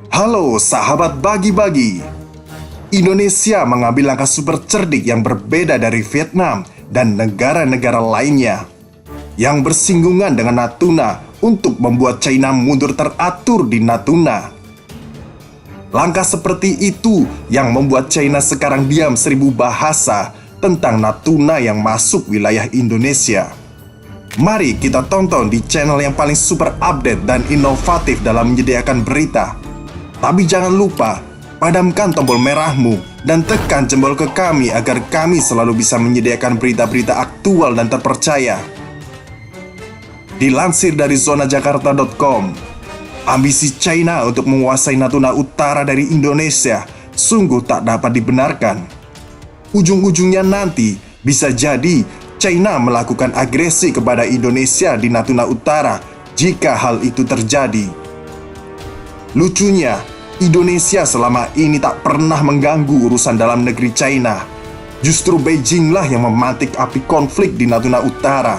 Halo sahabat bagi-bagi. Indonesia mengambil langkah super cerdik yang berbeda dari Vietnam dan negara-negara lainnya yang bersinggungan dengan Natuna untuk membuat China mundur teratur di Natuna. Langkah seperti itu yang membuat China sekarang diam 1000 bahasa tentang Natuna yang masuk wilayah Indonesia. Mari kita tonton di channel yang paling super update dan inovatif dalam menyediakan berita. Tapi jangan lupa, padamkan tombol merahmu dan tekan jempol ke kami agar kami selalu bisa menyediakan berita-berita aktual dan terpercaya. Dilansir dari zonajakarta.com, ambisi China untuk menguasai Natuna Utara dari Indonesia sungguh tak dapat dibenarkan. Ujung-ujungnya nanti bisa jadi China melakukan agresi kepada Indonesia di Natuna Utara jika hal itu terjadi. Lucunya, Indonesia selama ini tak pernah mengganggu urusan dalam negeri China. Justru Beijinglah yang memantik api konflik di Natuna Utara.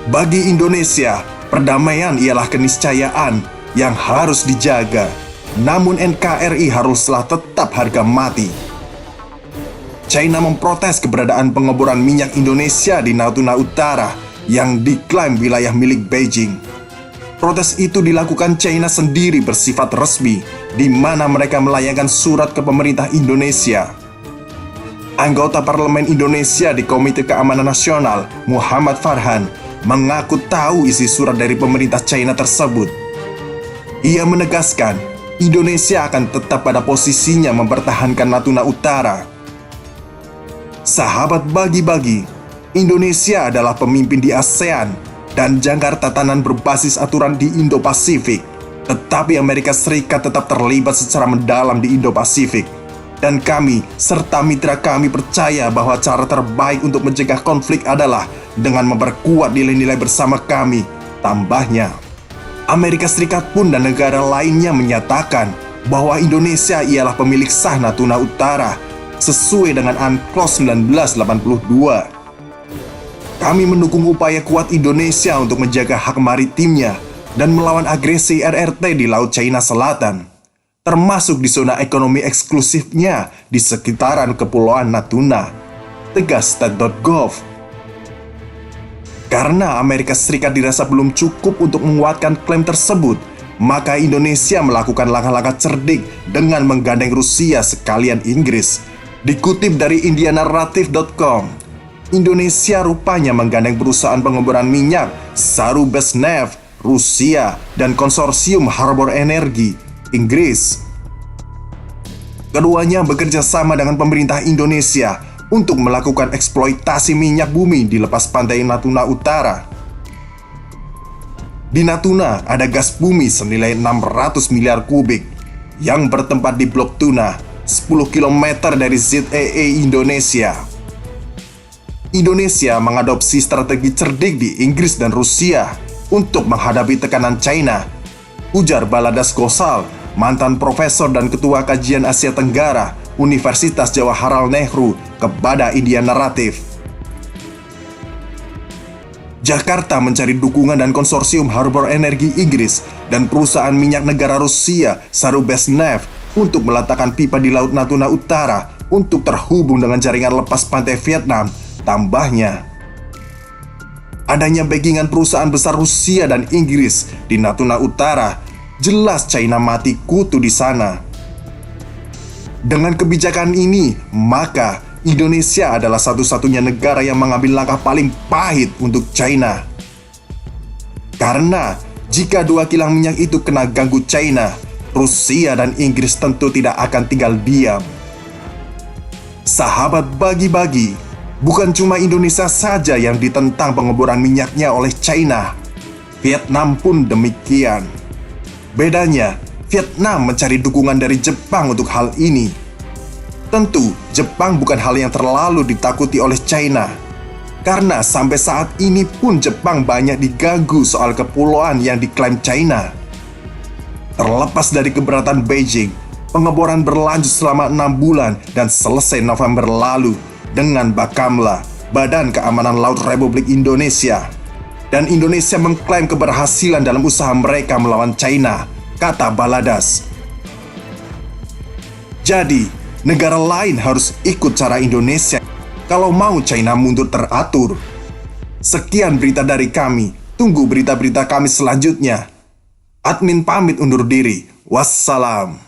Bagi Indonesia, perdamaian ialah keniscayaan yang harus dijaga. Namun NKRI haruslah tetap harga mati. China memprotes keberadaan pengeboran minyak Indonesia di Natuna Utara yang diklaim wilayah milik Beijing. Protes itu dilakukan China sendiri bersifat resmi, di mana mereka melayangkan surat ke pemerintah Indonesia. Anggota Parlemen Indonesia di Komite Keamanan Nasional, Muhammad Farhan, mengaku tahu isi surat dari pemerintah China tersebut. Ia menegaskan, Indonesia akan tetap pada posisinya mempertahankan Natuna Utara. Sahabat bagi-bagi, Indonesia adalah pemimpin di ASEAN dan jangkar tatanan berbasis aturan di Indo-Pasifik. Tetapi Amerika Serikat tetap terlibat secara mendalam di Indo-Pasifik. Dan kami, serta mitra kami percaya bahwa cara terbaik untuk mencegah konflik adalah dengan memperkuat nilai-nilai bersama kami. Tambahnya, Amerika Serikat pun dan negara lainnya menyatakan bahwa Indonesia ialah pemilik sah Natuna Utara sesuai dengan UNCLOS 1982. Kami mendukung upaya kuat Indonesia untuk menjaga hak maritimnya dan melawan agresi RRT di Laut China Selatan, termasuk di zona ekonomi eksklusifnya di sekitaran Kepulauan Natuna, tegas stat.gov. Karena Amerika Serikat dirasa belum cukup untuk menguatkan klaim tersebut, maka Indonesia melakukan langkah-langkah cerdik dengan menggandeng Rusia sekalian Inggris. Dikutip dari indianarrative.com, Indonesia rupanya menggandeng perusahaan pengeboran minyak Saru Basneft, Rusia, dan konsorsium Harbour Energy, Inggris. Keduanya bekerja sama dengan pemerintah Indonesia untuk melakukan eksploitasi minyak bumi di lepas pantai Natuna Utara. Di Natuna ada gas bumi senilai 600 miliar kubik yang bertempat di Blok Tuna, 10 km dari ZEE Indonesia. Indonesia mengadopsi strategi cerdik di Inggris dan Rusia untuk menghadapi tekanan China, ujar Baladas Gosal, mantan profesor dan ketua kajian Asia Tenggara Universitas Jawaharlal Nehru kepada Indian Narrative. Jakarta mencari dukungan dan konsorsium Harbour Energy Inggris dan perusahaan minyak negara Rusia Saru Basneft untuk meletakkan pipa di Laut Natuna Utara untuk terhubung dengan jaringan lepas pantai Vietnam. Tambahnya, adanya backingan perusahaan besar Rusia dan Inggris di Natuna Utara, jelas China mati kutu di sana. Dengan kebijakan ini, maka Indonesia adalah satu-satunya negara yang mengambil langkah paling pahit untuk China. Karena jika 2 kilang minyak itu kena ganggu China, Rusia dan Inggris tentu tidak akan tinggal diam. Sahabat bagi-bagi, bukan cuma Indonesia saja yang ditentang pengeboran minyaknya oleh China. Vietnam pun demikian. Bedanya, Vietnam mencari dukungan dari Jepang untuk hal ini. Tentu, Jepang bukan hal yang terlalu ditakuti oleh China. Karena sampai saat ini pun Jepang banyak diganggu soal kepulauan yang diklaim China. Terlepas dari keberatan Beijing, pengeboran berlanjut selama 6 bulan dan selesai November lalu dengan Bakamla, Badan Keamanan Laut Republik Indonesia. Dan Indonesia mengklaim keberhasilan dalam usaha mereka melawan China kata Baladas. Jadi, negara lain harus ikut cara Indonesia kalau mau China mundur teratur. Sekian berita dari kami. Tunggu berita-berita kami selanjutnya. Admin pamit undur diri. Wassalam.